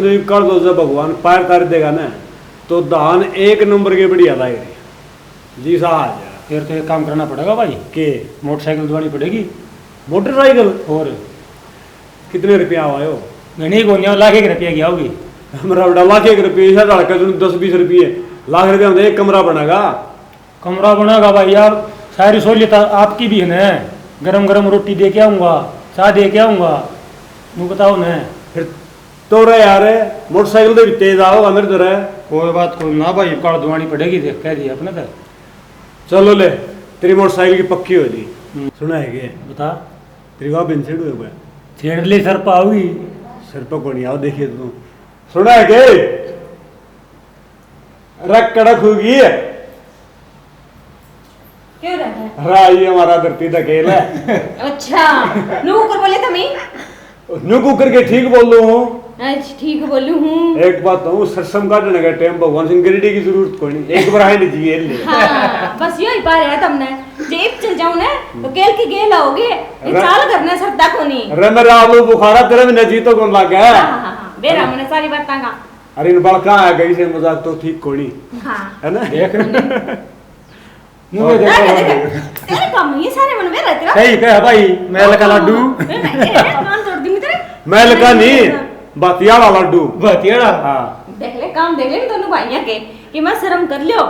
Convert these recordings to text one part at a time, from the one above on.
उसने कर दो जब भगवान पार कर देगा ना तो धान एक नंबर के बढ़िया लाए जी साहब। फिर तो एक काम करना पड़ेगा भाई के मोटरसाइकिल दवानी पड़ेगी। मोटरसाइकिल और कितने रुपया आवा हो? नहीं को लाख एक रुपया की आओगी। हमारा बड़ा लाख एक रुपये से लड़का जो 10-20 रुपये लाख रुपया में एक कमरा बनेगा। कमरा बनेगा भाई यार, सारी सहूलियत आपकी भी है ना। गरम गरम रोटी दे के आऊँगा, चाय दे के आऊँगा, तू बताओ ना। फिर तो रे यार मोटरसाइकिल तो भी तेज आओगा मेरे तो रहे। कोई बात कोई ना भाई, कार दवानी पड़ेगी देख कह दिया अपने तो। चलो ले तेरी मोटरसाइकिल की पक्की हो जी। सुना है कि बता तेरी वाह बिनसेड हुए छेड़ ले सर पाओगी। सर पर को नहीं आओ देखिए तू। सुना है कि रख कड़क होगी क्यों रहा है? राई हमारा धरती धकेल है। अच्छा नू कर बोले तमी न्यू कुकर के ठीक बोल लो हूँ। अच्छा ठीक बोलू हूँ। एक बात तो सरसम काटने का टाइम भगवान सिंह गिरडी की जरूरत कोई नहीं, एक बार है नहीं जी ले। हाँ बस यही पा रहा है तुमने जेब चल जाऊं ना तो केल की गेल आओगे ये चाल करने सरदा को नहीं। अरे मेरा आलू बुखारा तेरे में नजीतो कौन लग गया? हाँ बेरा मैंने सारी बातें का। अरे इन बाल कहाँ आ गई से मजाक तो ठीक कोनी हाँ है ना। देख तेरे काम ये सारे मन में रहते रहा। सही कहा भाई, मैल का लड्डू। कान तोड़ दी तेरे। मैल का नहीं बातियाड़ा लड्डू। बतियाड़ा हाँ देख ले काम देख ले दोनों भाइयों के कि मैं शर्म कर लियो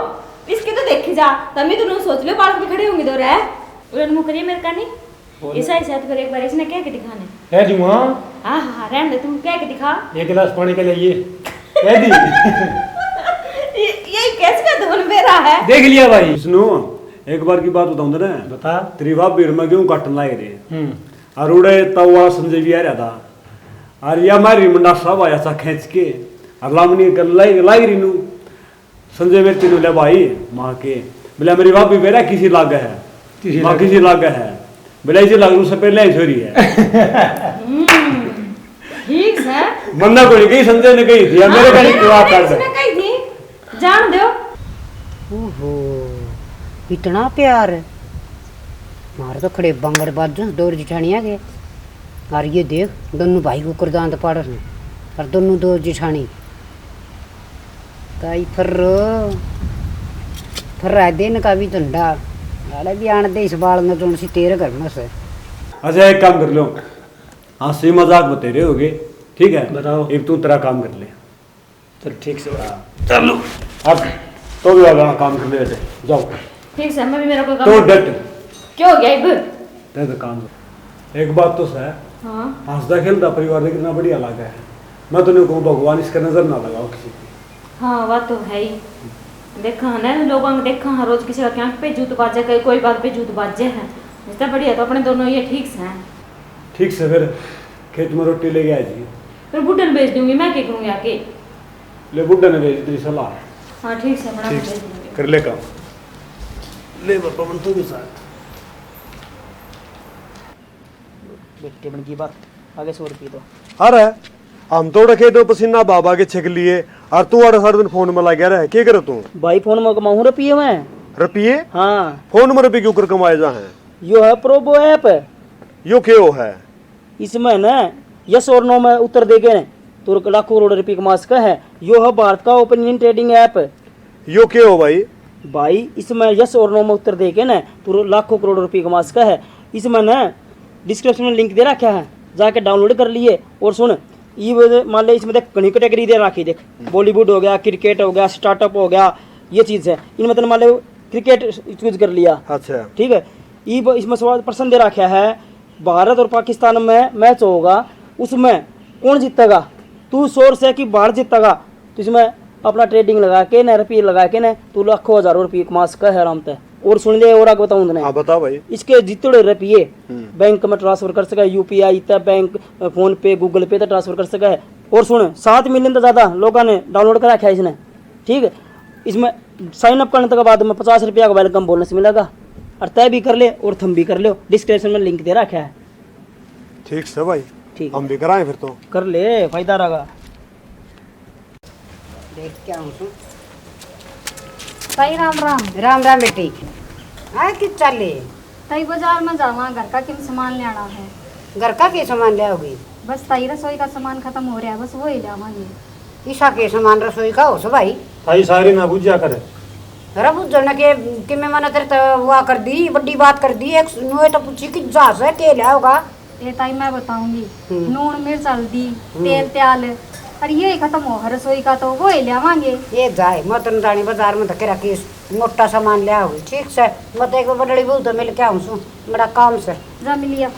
इसके तो देखे जा तभी तू सोच लियो बाल पे खड़े होंगे दो रहे उड़न मुंह करिए मेरे का नहीं ऐसा ऐसा तो कर एक बार इसने क्या के दिखाने है दूंगा। हाँ हाँ रहने दे तू क्या के दिखा। एक गिलास पानी के लिए कह दी। ये कैसे का धुन मेरा है। देख लिया भाई। विष्णु एक बार की बात बताऊं ना बता। तेरी बाप बीर में क्यों काटन लाए रे और उड़े तवा संजय भी आ रहा था और या मारी मुंडा सब आया था खींच के और लामनी कर लाई रीनू संजय मेरे तीनों ले भाई माँ के बोला मेरी बाप भी मेरा किसी लाग है माँ किसी लाग है बोला इसे लाग से पहले ही छोरी है। ठीक है मन्ना को नहीं कही संजय ने कही थी मेरे का नहीं बात कर दे कही थी जान दो। ओहो इतना प्यार मारे तो खड़े बंगर बाजू दो जिठानिया के और ये देख दोनों भाई को कुर्दान पाड़ रहे और दोनों दो जिठानी काई फर्रा दिन का भी धंधा अरे भी आने दे इस बाल में तो सी तेरे करना से। अच्छा एक काम कर लो हंसी मजाक बते रहे होगे ठीक है बताओ। एक तू तेरा काम कर ले। चल ठीक से चलो अब तो भी वाला काम कर ले वैसे जाओ ठीक है मैं भी मेरा कोई तो काम डट क्या हो गया इब ते तो काम एक बात तो सह हाँ हंसदा खेलता परिवार में कितना बढ़िया लगा है। मैं तो नहीं कहूँ भगवान इसका नजर ना लगाओ किसी की। हाँ बात तो है ही देखा है ना लोगों ने देखा है रोज किसी का आंख पे जूत बाजे कोई बात पे जूत बाजे हैं जितना बढ़िया तो अपने दोनों ये ठीक से हैं। ठीक से फिर खेत में रोटी ले गया जी फिर बुढ़न भेज दूंगी मैं क्या करूँगी आके। ले बुढ़ा ने भेज तेरी सलाह हाँ ठीक से बड़ा ठीक भेज दूंगी। कर ले काम ले बाबा मन तू भी साथ बेटे बन की बात आगे 100 रुपये तो अरे हम तो रखे तो पसीना बाबा के छक लिए और तू और हर दिन फोन में लगा रहा है क्या करे तू? भाई फोन में कमाऊँ रुपये में। रुपये? हाँ फोन में रुपये क्यों कर कमाए जा हैं? यो है प्रोबो ऐप यो क्यों है? इसमें ना यस और नो में उत्तर देगे न तो लाखों करोड़ रुपये कमा सका है। यो है भारत का ओपन ट्रेडिंग ऐप। यो क्यों हो भाई? भाई इसमें यस और नो में उत्तर देके ना तो लाखों करोड़ रुपये कमा सका है। इसमें ना डिस्क्रिप्शन में लिंक दे रखा है जाके डाउनलोड कर लिए। और सुन ये मान ले इसमें देख घनी कैटेगरी दे रखी देख बॉलीवुड हो गया क्रिकेट हो गया स्टार्टअप हो गया ये चीज़ है। इनमें तो मान ले क्रिकेट चूज कर लिया अच्छा ठीक है। ये इसमें 100% दे रखा है भारत और पाकिस्तान में मैच होगा उसमें कौन जीतेगा तू सोर्स है कि भारत जीतेगा तो इसमें अपना ट्रेडिंग लगा के ना रुपये लगा के ना तू लाखों हजारों रुपये कमा सका है आराम से। और सुन ले और आगे बताऊँ तुमने। हाँ बता भाई। इसके जितने रुपये बैंक में ट्रांसफर कर सका यूपीआई तक बैंक फोन पे गूगल पे तक ट्रांसफर कर सका है। और सुन 7 मिलियन तो ज़्यादा लोगों ने डाउनलोड कर रखा है इसने ठीक है। इसमें साइन अप करने के बाद में 50 रुपया का वेलकम बोनस मिलेगा और तय भी कर ले और थम भी कर लो डिस्क्रिप्शन में लिंक दे रखा है। ठीक से भाई ठीक हम भी कराएं फिर तो कर ले फायदा रहेगा। देख क्या हूँ तू ताई राम राम। राम राम बेटी आए कि चले ताई बाजार में जावा घर का किन सामान लेना है। घर का के सामान ले आओगी? बस ताई रसोई का सामान खत्म हो रहा है, बस वो ही लावांगे। ईसा के सामान रसोई का हो सो भाई। ताई सारी ना बुझा करे। अरे बुझना कि मैं मना तेरे तो वो कर दी, बड़ी बात कर दी। एक नुए तो पूछी कि जहाज है के लिया होगा। ये ताई मैं बताऊंगी, नून मिर्च हल्दी तेल त्याल और ये खत्म हो रसोई का तो वो ही लावांगे। ये जाए मतन जानी बाजार में धके रखी मोटा सामान ले आओगे ठीक से। मत एक बड़ी बहू तो मिल के आऊँ सु बड़ा काम से जा मिलिया।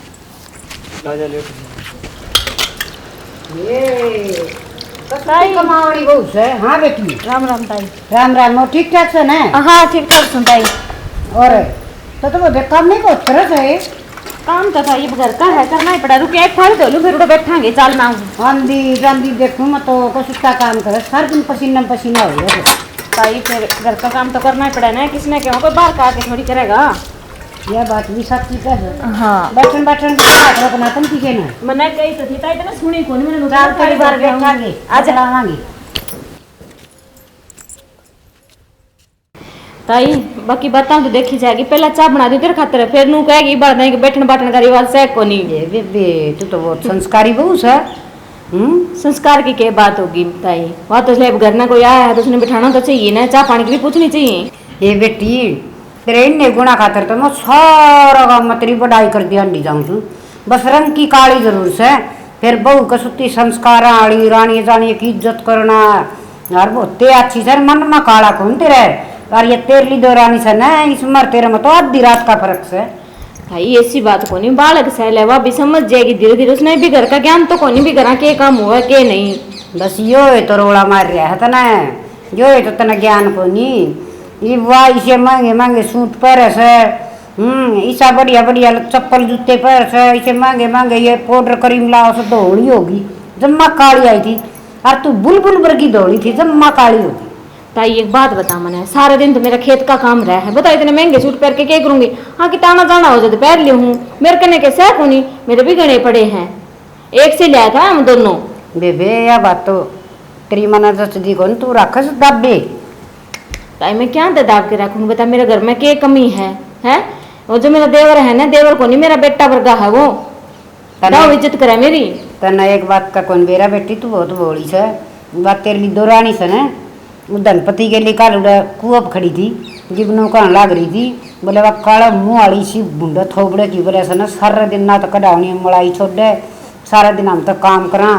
ये कमावड़ी बहू से। हाँ बेटी राम राम ताई। राम राम। और ठीक ठाक से ना? हाँ ठीक ठाक सुन ताई। और तो तुम काम नहीं बहुत तरह से काम तो था ये घर का है, करना ही पड़ा। रुके एक थाली धो लूं फिर उड़ा बैठांगे चाल ना। आंधी जांधी देखूं मैं तो कुछ काम करे सारा दिन पसीना पसीना हो गया। ताई फिर घर का काम तो करना ही पड़ा ना, किसने क्यों कोई बाहर का आके थोड़ी करेगा। यह बात भी सच्ची है। हाँ बैठन बैठन के बनातन की के ना मैंने कही तो थी ताई तो ना सुनी कौन मैंने चार कई बार बैठांगे आज लावांगे। ताई बाकी बताऊं तो देखी जाएगी। पहला चाय बना दी तेरे खातिर, फिर नू कहेगी बार नहीं कि बैठन बाटन का रिवाज से को नहीं। ये बेबे तू तो बहुत संस्कारी बहू है। संस्कार की क्या बात होगी ताई? वहाँ तो इसलिए घर में कोई आया है तो उसने बिठाना तो चाहिए ना, चाय पानी की भी पूछनी चाहिए। ये बेटी तेरे इन्ने गुणा खातर तो मैं सारा काम तेरी बढ़ाई कर दिया नहीं जाऊँ। बस रंग की काली जरूर से फिर बहू कसुती संस्कार आड़ी रानी जानी की इज्जत करना यार बहुत अच्छी सर मन में काला कौन तेरे। और ये तेरली दो रानी से ना इस उम्र तेरे में तो आधी रात का फर्क से। भाई ऐसी बात को नहीं, बालक सहल है वह भी समझ जाएगी धीरे धीरे। उसने भी घर का ज्ञान तो को नहीं भी घर के काम हुआ के नहीं। बस यो है तो रोड़ा मार रहा है तना यो है तो तना ज्ञान को नहीं। ये वाह इसे महंगे महंगे सूट पर से ईसा बढ़िया बढ़िया चप्पल जूते पर से इसे महंगे महंगे ये पाउडर क्रीम लाओ से दौड़ी होगी जम्मा काली आई थी। और तू बुलबुल वर्गी दौड़ी थी जम्मा काली होगी। ताई एक बात बता मैंने, सारा दिन तो मेरा खेत का काम रहा है, बता इतने महंगे सूट पहन के क्या करूंगी। हाँ कि ताना जाना हो जाए तो पहन ली हूँ, मेरे कने के सह को नहीं, मेरे भी गणे पड़े हैं। एक से लिया था हम दोनों। बेबे या बात तो तेरी मना जचदी को तू रख दबे। ताई मैं क्या दाब के रखूंगी बता, मेरे घर में क्या कमी है? वो जो मेरा देवर है ना, देवर को नहीं मेरा बेटा वर्गा है वो, दाव इज्जत करे मेरी। तना एक बात का कौन बेरा बेटी तू बहुत बोली से बात तेरे लिए दो रानी से ना धनपति के लिए काल कुआप खड़ी थी जीवनों का लाग रही थी। बोले वह काला मुँह वाली सी बुंडा थोपड़े की बोले से ना सारा दिन ना तो कढ़ावनी मलाई छोड़ दे सारा दिन हम तो काम करा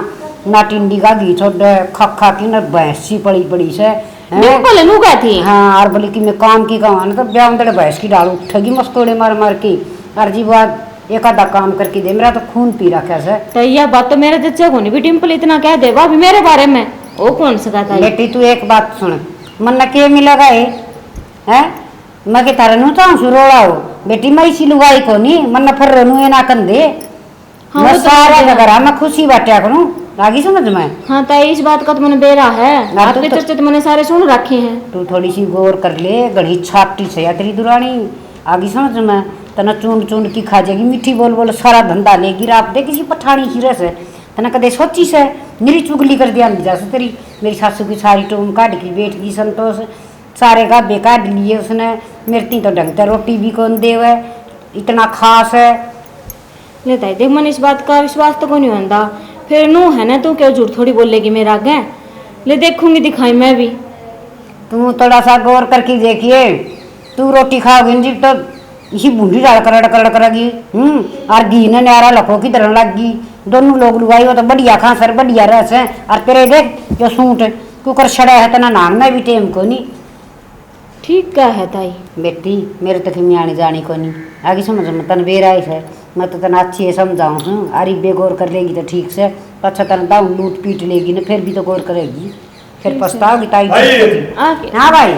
ना टिंडी का घी छोड़ दे खा खा की ना भैंस सी पड़ी पड़ी से बोले लूगा थी। हाँ और बोले कि मैं काम की कहा ना तो ब्याह में भैंस की डाल उठेगी मस्तोड़े मार मार की। और जी बात एक आधा काम करके दे मेरा तो खून पी रखा से। तो यह बात तो मेरे जच्चे को नहीं भी डिम्पल इतना कह देगा अभी मेरे बारे में। वो कौन सा था? बेटी तू एक बात सुन मन के मिलेगा है मैं के तारा नु चाहूँ रोड़ा हो बेटी मैं इसी लुगाई को नहीं मन फिर रनु ना कर दे। हाँ, मैं वो तो सारा है। जगह मैं खुशी बांटा करूँ लागी समझ में। हाँ ताई इस बात का तो मैंने बेरा है, ना आपके तो चर्चे तो मैंने सारे सुन रखे हैं। तू थोड़ी सी गौर कर ले गढ़ी छापटी से या तेरी दुरानी आगी समझ में तना चूंड चूंड की खा जाएगी मीठी बोल बोल सारा धंधा लेगी रात दे किसी पठानी हीरे से तना कदे सोची से मेरी चुगली कर दिया जैसे तेरी मेरी सासू की सारी टूम काट की बैठ गई संतोष सारे का बेकार लिए उसने मेरी तो ढंग से रोटी भी कौन दे हुए इतना खास है। लेता है देख मन इस बात का विश्वास तो कोई नहीं होता फिर नू है ना तू क्यों झूठ थोड़ी बोलेगी मेरा आगे ले देखूंगी दिखाई मैं भी। तू थोड़ा सा गौर करके देखिए तू रोटी खाओगी जी तो इसी बूंदी डाल कर करेगी और घी ने न्यारा लखो की तरह लग गई दोनों लोग लुगाई हो तो बढ़िया खा सर बढ़िया रस है। और तेरे देख जो सूट कुकर छड़ा है तना नान में भी टेम को नहीं ठीक क्या है ताई बेटी मेरे तक में आने जाने को नहीं आगे समझ में तन बेराइस है मैं तो तना अच्छी है समझाऊँ हूँ अरे बेगौर कर लेगी तो ठीक से अच्छा तन दाऊ लूट पीट लेगी ना फिर भी तो गौर करेगी फिर पछताओगी ताई। आके हाँ भाई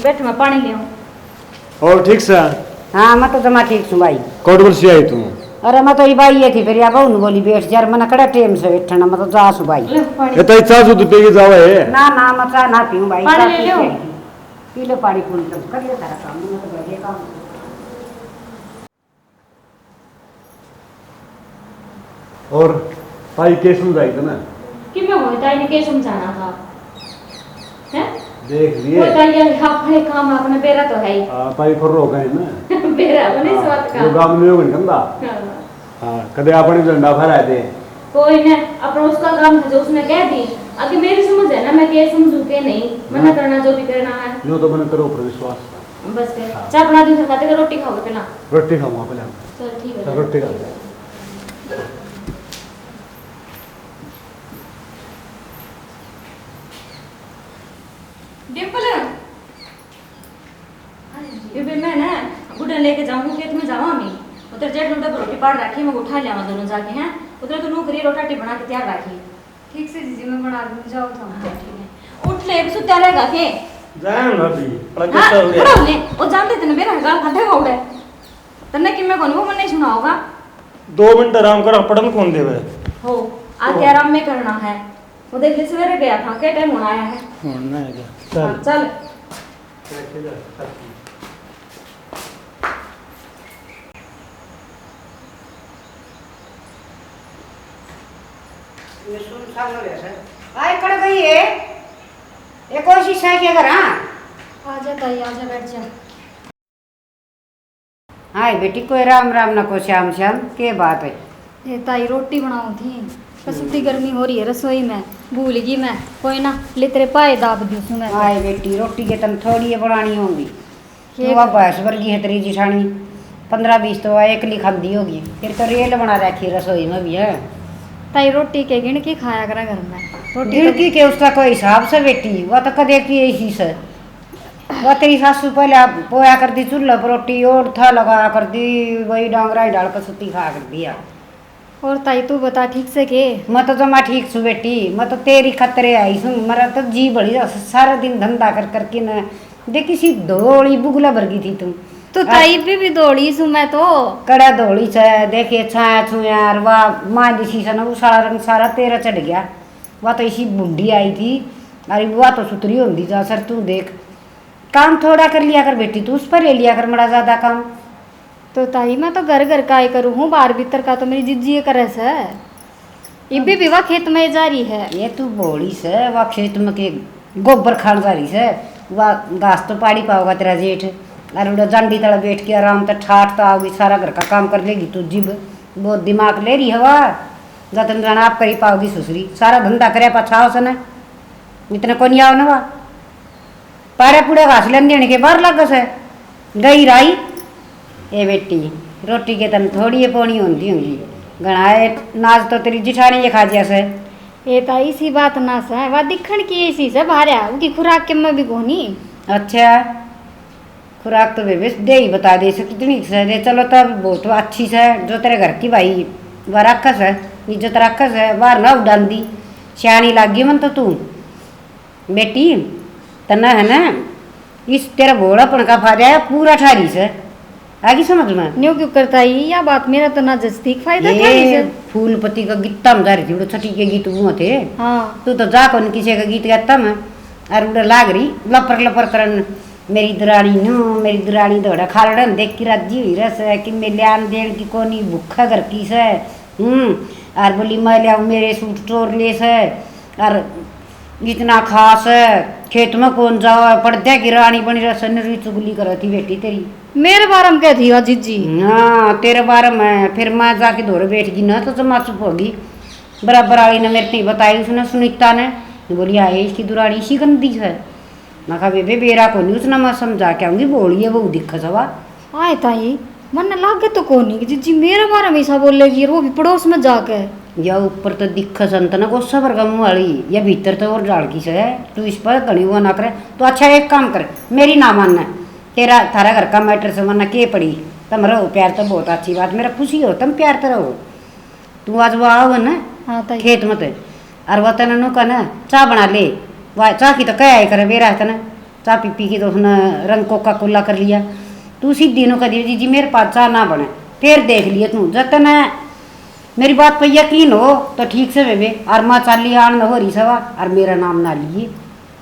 बैठ मैं पानी ले आऊं। और ठीक से हाँ मैं तो जमा ठीक छूँ भाई कोट वर्षी आई तू अरे मैं तो ये भाई ये थी फिर या बहु बोली बैठ यार मैंने कड़ा टेम से बैठना मैं तो जा सू भाई ले पानी ये तो इच्छा से तू पेगी जावे है ना मैं चाह ना पीऊँ भाई पानी ले लो। पी लो पानी पूरी कर ले सारा काम मैं तो बैठे काम। और भाई के समझाई था ना कि मैं वो ताई ने क्या समझाना था हैं देख वो लिए ताई ये अपने काम अपने बेरा तो है ही भाई फिर रो गए ना बेरा बने स्वाद का जो काम नहीं होगा कंदा हाँ। हाँ कदे अपने झंडा फहराए दे कोई ना, अपना उसका काम है जो उसने कह दी। आगे मेरी समझ है ना, मैं क्या समझू के नहीं, मना करना जो भी करना है। नो तो मैंने करो ऊपर विश्वास। बस कर चाय बना दी, फिर खाते का रोटी खाओगे पहला। रोटी खाऊंगा पहले। चल ठीक है। चल रोटी खा ले। डिम्पल, ये भी मैं ना गुडन लेके जाऊंगी, खेत में जाऊँ मैं उधर जेठ लुटा पर रोटी पाड़ रखी, मैं उठा लिया दोनों जाके हैं उधर। तो नौकरी रोटी बना के तैयार रखी। ठीक से जीजी मैं बना दूंगी, जाओ तो। ठीक है, उठ ले भी सुत्या रहेगा के। जान भाभी बड़ा हाँ, गुस्सा हो खड़ा गया। हो ले, वो जानते थे ना मेरा गाल खाते का उड़े। तन्ने कि मैं कौन वो मन नहीं सुना होगा। 2 मिनट आराम कर, पढ़न कौन देवे हो आके आराम में करना है। वो देख ले सवेरे गया था, क्या टाइम होना आया है। होना है क्या? हाँ, चल ये सुन सामने वैसे आए कड़ गई है ये कोशिश है कि अगर हाँ आजा ताई आजा, बैठ जा। हाय बेटी कोई राम राम ना को श्याम श्याम के बात है। ये ताई रोटी बनाऊं थी, बस इतनी गर्मी हो रही है रसोई में, भूल गई मैं। कोई ना, ले तेरे पाए दाब दी उसमें। हाय बेटी रोटी के तन थोड़ी है बनानी होगी। ये तू अब भैंस वर्गी है तेरी जिठानी, 15-20 तो एक ली खादी होगी, फिर तो रेल बना रखी रसोई में भी है। ताई रोटी के गिन के खाया करा घर में। रोटी गिड़की के उसका कोई हिसाब से बेटी, वह तो कदे की ऐसी से। वह तेरी सासू पहले आप पोया कर दी चूल्हा पर रोटी और था लगाया कर दी, वही डांगरा ही डाल कर सुती खा कर दिया। और ताई तू बता ठीक से के। मैं तो जमा ठीक सु बेटी, मैं तो तेरी खतरे आई सू। मेरा तो जी बड़ी सारा दिन धंधा कर करके न देखी सी धोली बुगला भरगी थी तुम। तो ताई भी दौड़ी सु मैं तो। कड़ा धोली से देखे छाया छुयार वाह माँ दिशी से ना वो सारा रंग सारा तेरा चढ़ गया। वह तो इसी बुढ़ी आई थी, अरे वह तो सुतरी होती जा सर। तू देख काम थोड़ा कर लिया कर बेटी, तू उस पर ले लिया कर बड़ा ज्यादा काम। तो ताई मैं तो घर घर का ही करूँ हूँ, बाहर भीतर का तो मेरी जिज्जी करे से। ये भी विवाह खेत में जा रही है। ये तू बोली से वह खेत में के गोबर खान जा रही से, वह घास तो पाड़ी पाओगा तेरा जेठ। अरे उड़ा जांडी तला बैठ के आराम से ठाट तो आओगी, सारा घर का काम कर लेगी तू। जिब बहुत दिमाग ले रही है वह, जतन जाना आप करी पाओगी सुसरी, सारा धंधा करे पछाओ से न इतने को नहीं आओ न। वह पारे पूरे घास लेन देने के बाहर लग से गई राई। ए बेटी रोटी के तन थोड़ी ये पोनी होती होंगी, गणाए नाज तो तेरी जिठानी ये खा जिया से। ये ताई सी बात ना से, वह दिखण की ऐसी से बाहर आ, उनकी खुराक के में भी कोनी। अच्छा खुराक तो बेबे दे ही बता दे से कितनी से दे। चलो तब बहुत अच्छी से, जो तेरे घर की भाई वह रखस है, इज्जत रखस है, बाहर ना उड़ान दी। सियानी लागी मन तो तू बेटी तना है ना, इस तेरा भोलापन का फायदा है पूरा ठारी से आगे समझ में। न्यू क्यों करता है या बात, मेरा तो ना जस्ती फायदा था ये इसे। फूलपति का गीता में जा रही थी, वो छठी के गीत वो थे। हाँ तू तो जा कौन किसी का गीत गाता मैं, और उड़ा लाग रही लपर लपर करन। मेरी दुरानी नो मेरी दुरानी दौड़ा खालड़न देख की राजी हुई रस है कि मैं लियान देन की कोनी भूखा घर की से। और बोली मैं लियाऊँ मेरे सूट टोर ले से, और इतना खास है खेत में कौन जाओ पड़दे की रानी बनी रस नरी चुगली कर थी बेटी तेरी। मेरे बारे में क्या थी वह जिज्जी। हाँ तेरे बारे में फिर मैं जाके दौड़ बैठ गई ना, तो जमा चुप होगी। बराबर वाली ने मेरे नहीं बताई, उसने सुनीता ने बोली आए इसकी दुरानी इसी गंदी है। मैं कहा बेबे बेरा को नहीं, उसने मैं समझा के आऊँगी बोलिए वो दिक्कत सवा। आए ताई मन लागे तो कोनी कि जिज्जी मेरे बारे में ऐसा बोलेगी, और वो भी पड़ोस में जाके। या ऊपर तो दिक्कत संत ना गुस्सा पर गम वाली, या भीतर तो और डाल की से तू इस पर घनी वो ना करे। तो अच्छा एक काम कर, मेरी ना मानना, तेरा थारा घर का मैटर से मानना के पड़ी। तुम रहो प्यार तो बहुत अच्छी बात, मेरा खुशी हो तुम प्यार तो रहो। तू आज वो आओ ना हाँ ताई। खेत में और वह तेना नु का ना चाह बना ले, वाह चाह की तो क्या करे बेरा है ना, चाह पी पी की तो उसने रंग कोका कोला कर लिया। तू सीधी नु कह दी जी मेरे पास चाह ना बने, फिर देख लिए तू जतन मेरी बात पर यकीन हो तो ठीक से बेबे। और माँ चाली आन हो रही सवा और मेरा नाम ना लिए,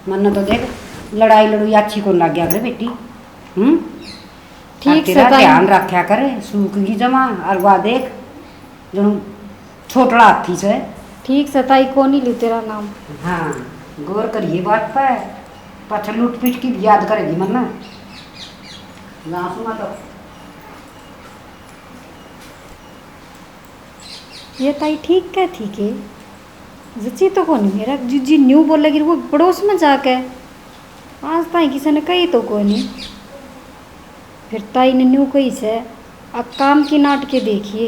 मन तो देख लड़ाई लड़ुई अच्छी को लग गया करे बेटी। ठीक से तेरा ताई। ध्यान रखा करे सूख की जमा, और वह देख जो छोटड़ा हाथी से। ठीक से ताई कोनी लू तेरा नाम। हाँ गौर करिए बात पर, पाछा लूट पीट की भी याद करेगी मन ना तो। ये ताई ठीक क्या ठीक है जची तो कौन मेरा जीजी न्यू बोल लगी वो पड़ोस में जाके आज ताई किसी ने कही तो कोई नहीं फिर ताई ने न्यू कही से अब काम की नाटके देखिए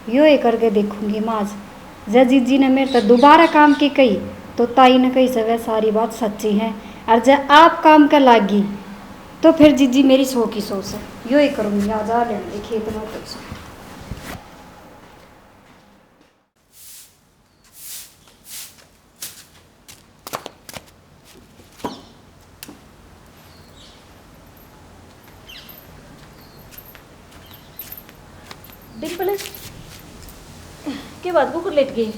यो ये करके देखूंगी माज जय जीजी ने मेरे तो दोबारा काम की कही तो ताई ने कही से वह सारी बात सच्ची है और जब आप काम कर लागी तो फिर जीजी मेरी सौ की सौ से यो ही करूँगी आज आ लेंगे खेत में तो डिम्पल के बाद कुकर लेट गई।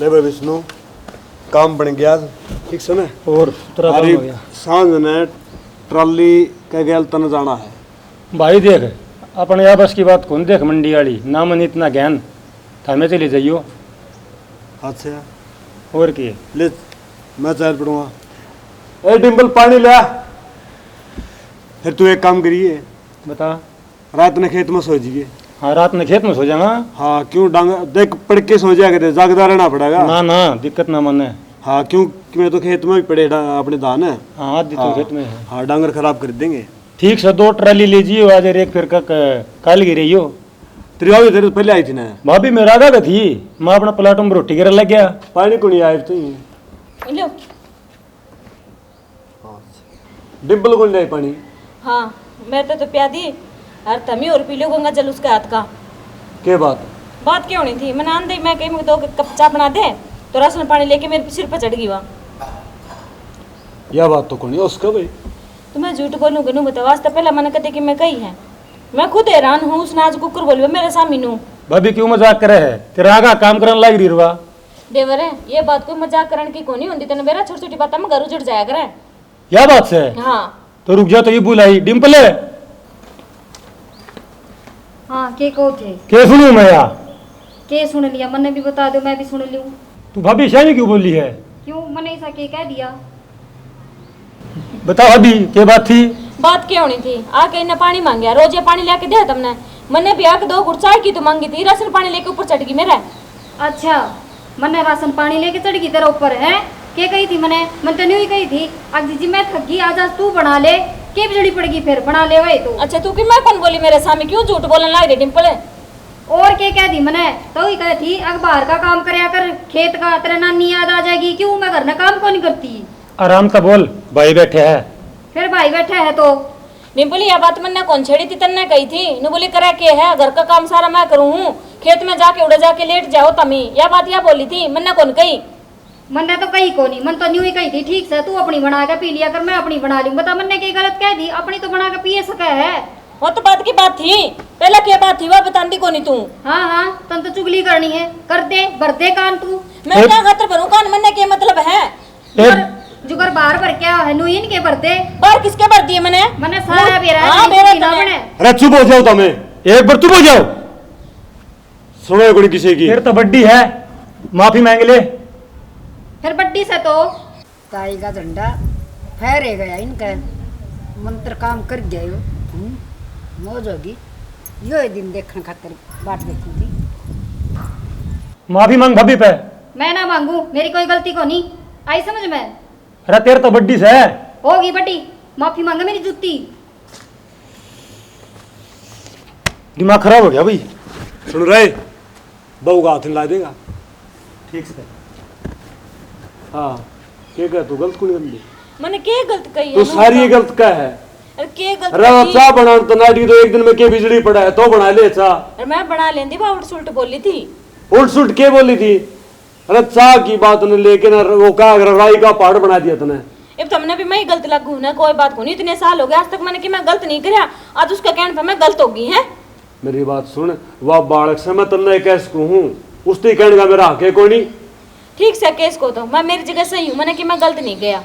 ले भाई विष्णु काम बन गया ठीक से ना और तेरा काम अरे हो गया सांझ ने ट्रॉली का गैल तन जाना है। भाई देख अपने यहाँ बस की बात कौन देख मंडी वाली ना मन इतना ज्ञान थामे चले जाइयो अच्छा और की ले मैं चाय पड़ूंगा। ए डिम्पल पानी ले फिर तू एक काम करिए बता। रात ने खेत में सो जाइए। हाँ रात में खेत में सो जाऊंगा। हाँ क्यों डांग देख पड़ के सो जाया करे जागदा रहना पड़ेगा। ना ना दिक्कत ना मन है। हाँ क्यों मैं तो खेत में भी पड़े अपने धान है। हाँ आदि तो खेत में है। हाँ डांगर खराब कर देंगे। ठीक से 2 ट्राली लीजिए आज एक फिर काल गिरी हो तेरी आओ तेरे तो पहले आई थी ना भाभी मेरा आगा का थी मैं अपना प्लाटों में रोटी गिरा लग गया पानी को नहीं आए थे लो डिम्पल को नहीं आई पानी। हाँ मैं तो प्या दी और तमी और पी लो गंगा जल उसके हाथ का। के बात क्यों नहीं थी मैंने आन दी मैं कहीं 2 कप चाय बना दे तो राशन पानी लेके मेरे सिर पर चढ़ गई वहाँ। यह बात तो कौन है उसका भाई। तो मैं झूठ बोलूँ गनू बताओ आज तो पहले मैंने कहते कि मैं कही है मैं खुद हैरान हूँ उसने आज कुकर बोली मेरे सामने नू। भाभी क्यों मजाक करे है तेरा आगा काम करने लग रही रुआ देवर है ये बात कोई मजाक करने की कोनी होती तेने मेरा छोटी छोटी बात में घर उजड़ जाया करे। क्या बात से हाँ तो रुक जा तो ये बुलाई डिम्पल है हाँ के कहो थे क्या सुनू मैं यार के सुन लिया मैंने भी बता दो मैं भी सुन लूँ। तू भाभी शाही क्यों बोली है क्यों मैंने ऐसा के कह दिया बताओ अभी क्या बात थी। बात क्या होनी थी आके इन्हें पानी मांगया रोज ये पानी लेके दिया तुमने मैंने भी आके 2 घुट चाय की तो मांगी थी राशन पानी लेके ऊपर चढ़ गई मेरा। अच्छा मैंने राशन पानी लेके चढ़ गई तेरा ऊपर है के कही थी मैंने तो नहीं कही थी आज दीदी मैं थक गई आज तू बना ले के बिजली पड़गी फिर बना ले वही तो। अच्छा तू कि मैं कौन बोली मेरे सामने क्यों झूठ बोलने लग रही डिम्पल। और क्या कह दी मैंने तो ही कही थी अब बाहर का काम करया कर खेत का तेरा नानी याद आ जाएगी क्यों मैं घर में काम कौन नहीं करती। आराम का बोल भाई बैठे है फिर भाई बैठे है तो डिम्पल यह बात मैंने कौन छेड़ी थी तन्ने कही थी न बोली करा के है घर का काम सारा मैं करूँ हूँ खेत में जाके उड़े जाके लेट जाओ तमी यह बात यह बोली थी मैंने कौन कही। मैंने तो कही को नहीं मन तो न्यू ही कही थी ठीक से तू अपनी बना के पी लिया कर मैं अपनी बना लूँ बता मैंने की गलत कह दी अपनी तो बना के पिए सके है। वो तो बात की बात थी पहले क्या बात थी वह बताती को नहीं तू। हाँ हाँ तन तो चुगली करनी है कर दे भर दे कान तू मैं क्या खातर भरूं कान मैंने क्या मतलब है जुगर बाहर भर क्या है नु इनके भर दे बाहर किसके भर दिए मैंने सारा बेरा हाँ, बेरा ना तने। बने अरे चुप हो जाओ तुम्हें एक बार तुम हो जाओ सुनो कोई किसी की फिर तो बड्डी है माफी मांग ले फिर बड्डी से तो ताई का झंडा फहरे गया इनका मंत्र काम कर गया यो मौज होगी यो दिन देखने खातर बाट देखी थी। माफी मांग भाभी पे मैं ना मांगू, मेरी कोई गलती को नहीं आई समझ में। अरे तेरे तो बड्डी से है। होगी बटी, माफी मांगे मेरी जुत्ती। दिमाग खराब हो गया भाई। सुन रहे, बहू का हाथ ला देगा। ठीक से हाँ, क्या कह तू गलत कुछ गंदी, मैंने के गलत कही तू है? सारी गलत का है। अरे के गलत अरे कही? चाह बना तो नाटी तो एक दिन में के बिजली पड़ा है तो बना ले चाह। अरे मैं बना लेंदी, बा उल्ट सुल्ट बोली थी। उल्ट सुल्ट के बोली थी? अरे चाह की बात ने लेके ना वो का राई का पहाड़ बना दिया तूने। अब तुमने भी मैं ही गलत लगू ना, कोई बात को नहीं, इतने साल हो गए आज तक मैंने कि मैं गलत नहीं कराया, आज उसका कहने पर मैं गलत होगी है। मेरी बात सुन, वह बालक से मैं तन्ने कैसे कहूँ, उसकी कहने का मेरा हक है कोई नहीं। ठीक से केस को तो मैं मेरी जगह सही हूँ, मैंने कि मैं गलत नहीं गया।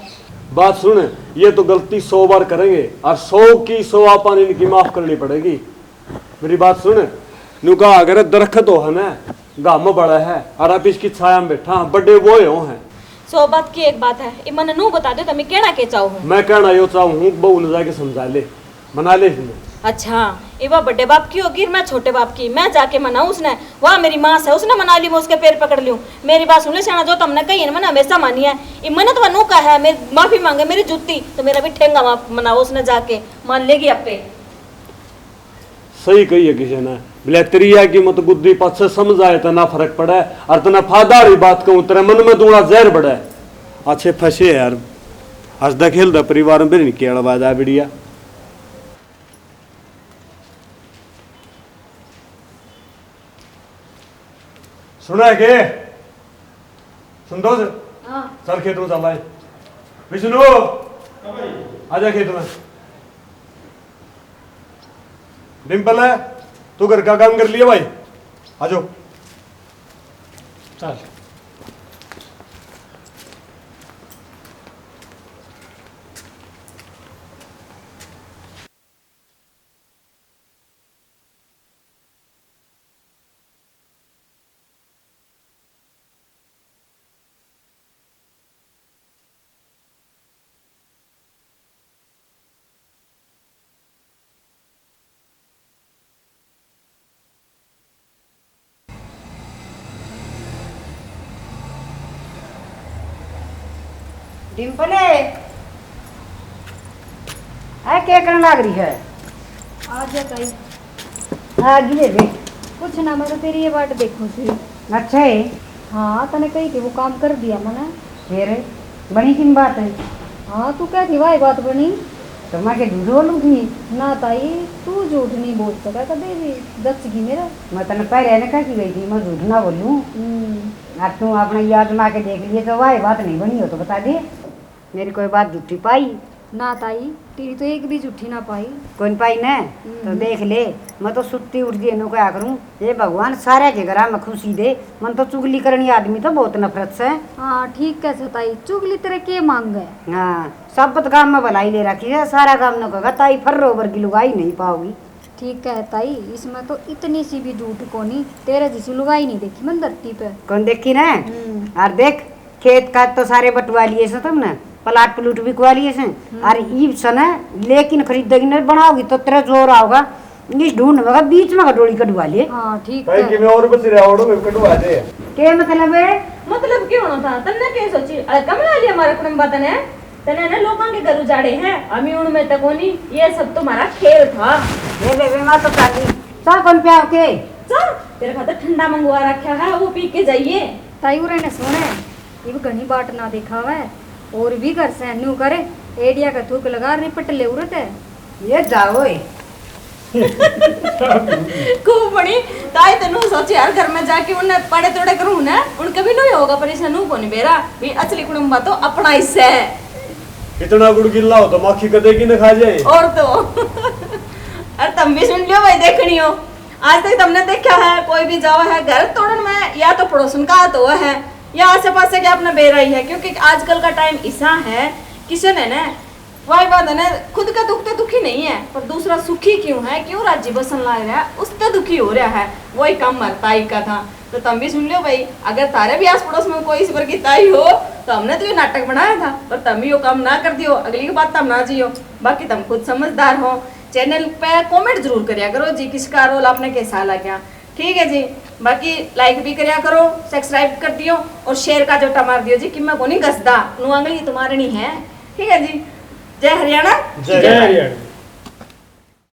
बात सुन, ये तो गलती 100 बार करेंगे और 100 की 100 आपन इनकी माफ करनी पड़ेगी। मेरी बात सुन, नुका अगर दरख्त हो है ना, गाम बड़ा है और आप इसकी छाया में बैठा बड़े वो हैं। 100 बात की एक बात है, ये मैंने नू बता दो तुम्हें कहना के चाहूँ। मैं कहना यो चाहूँ बहू ने जाके समझा ले, मना ले इसने। अच्छा, ये वह बड़े बाप की होगी, मैं छोटे बाप की, मैं जाके मनाऊं उसने, वहाँ मेरी माँ से उसने मना ली, मैं उसके पैर पकड़ लूं। मेरी बात सुन ले शाना, जो तुमने कही है मैंने हमेशा मानी है। ये मैंने तो नू का है, मेरी माफी मांगे मेरी जूती, तो मेरा भी ठेंगा माफ मनाओ उसने जाके, मान लेगी अपे। सही कही है किसी ने, बिलेतरिया की मत बुद्धि पथ से समझ आए तो ना फर्क पड़ा है और तना फादारी बात कहूँ तेरे मन में दूंगा जहर बढ़ा है। अच्छे फंसे यार, आज तक खेलता परिवार में नहीं किया आवाज आ बढ़िया। सुना है के सुन दो चल खेत में चल आए। विष्णु आजा खेत में। डिम्पल है, तू घर का काम कर लिया भाई, आजो। चल डिम्पले आ क्या करने लग रही है? आ जा ताई। हाँ गिरे रे। कुछ ना, मैं तो तेरी ये बाट देखूं थी। अच्छा है। हाँ तने कही थी वो काम कर दिया मैंने। फिर बनी किन बात है? हाँ तू क्या थी वाही बात बनी। तो मैं के झूठ बोलूंगी? ना ताई तू झूठ नहीं बोल सका कदे भी, दस की मेरा। मैं तने पहले ने कहा कि गई थी मैं झूठ ना बोलूं। अब तू अपने याद में आके देख लिए तो वाही बात नहीं बनी हो तो बता दे, मेरी कोई बात झूठी पाई? ना ताई तेरी तो एक भी झूठी ना पाई। कौन पाई ने? तो देख ले, मैं तो सुत्ती उठती है क्या करूं। ये भगवान सारे के घर में खुशी दे, मन तो चुगली करनी आदमी तो बहुत नफरत से। हाँ ठीक कैसे ताई, चुगली तेरे के मांग है। हाँ सब काम में भलाई ले रखी है, सारा काम न कहा ताई फर्रो भर की लुगाई नहीं पाओगी। ठीक है ताई, इसमें तो इतनी सी भी झूठ को नहीं, तेरे जैसी लुगाई नहीं देखी मैं धरती पे। कौन देखी ना? और देख खेत का तो सारे बटवा लिए से तुमने, प्लाट प्लूट बिकवा लिए से, और ईब सन लेकिन खरीदेगी नहीं बनाओगी तो तेरा जोर आओगा। इस ढूंढ में बीच में कटोरी कटवा लिए। हाँ ठीक भाई है। कि मैं और बस रहा हूं मैं कटवा दे। के मतलब है? मतलब क्यों होना था, तन्ने क्या सोची, अरे कमला लिया हमारा कुटुंब तने, तने ने लोगों के घर उजाड़े हैं, अमी उनमें तक होनी, ये सब तुम्हारा खेल था। ये बेबे मां तो काली चा कौन पे आओगे? चल तेरे खातर ठंडा मंगवा रखा है, वो पी के जाइए। ताई उरे ने सुने, ये घनी बाट ना देखा है, और भी घर से न्यू करे, एडिया का थूक लगा रिपट ले उरत है। ये जाओ खूब बड़ी ताई तनु सोचे यार घर में जाके उन्हें पड़े तोड़े करूं ना, उनका भी नहीं होगा परेशान को नहीं बेरा भी असली कुटुंबा तो अपना हिस्सा है। इतना गुड़ गिल्ला हो तो मक्खी कदे की न खा जाए। और तो अरे तुम भी सुन लियो भाई, देखनी हो आज तक तुमने देखा है कोई भी जावा है घर तोड़न में, या तो पड़ोसन का तो है या आसे पासे के अपना बेरा ही है, क्योंकि आजकल का टाइम ऐसा है किसी ने ना वही बात है ना, खुद का दुख तो दुखी नहीं है पर दूसरा सुखी क्यों है, क्यों राज्य बसन ला रहा है उससे दुखी हो रहा है, वही काम मरताई का था। तो तुम भी सुन लो भाई, अगर तारे भी आस पड़ोस में कोई इस पर की ताई हो तो हमने तो ये नाटक बनाया था, पर तुम भी वो काम ना कर दियो, अगली की बात तुम ना जियो। बाकी तुम खुद समझदार हो, चैनल पे कमेंट जरूर करिया करो जी किसका रोल आपने कैसा लगा। ठीक है जी। बाकी लाइक भी करया करो, सब्सक्राइब कर दियो और शेयर का जोटा मार दियो जी कि मैं को नहीं घसदा नु आंगली तुम्हारे नहीं है। ठीक है जी। जय हरियाणा जय जय हरियाणा।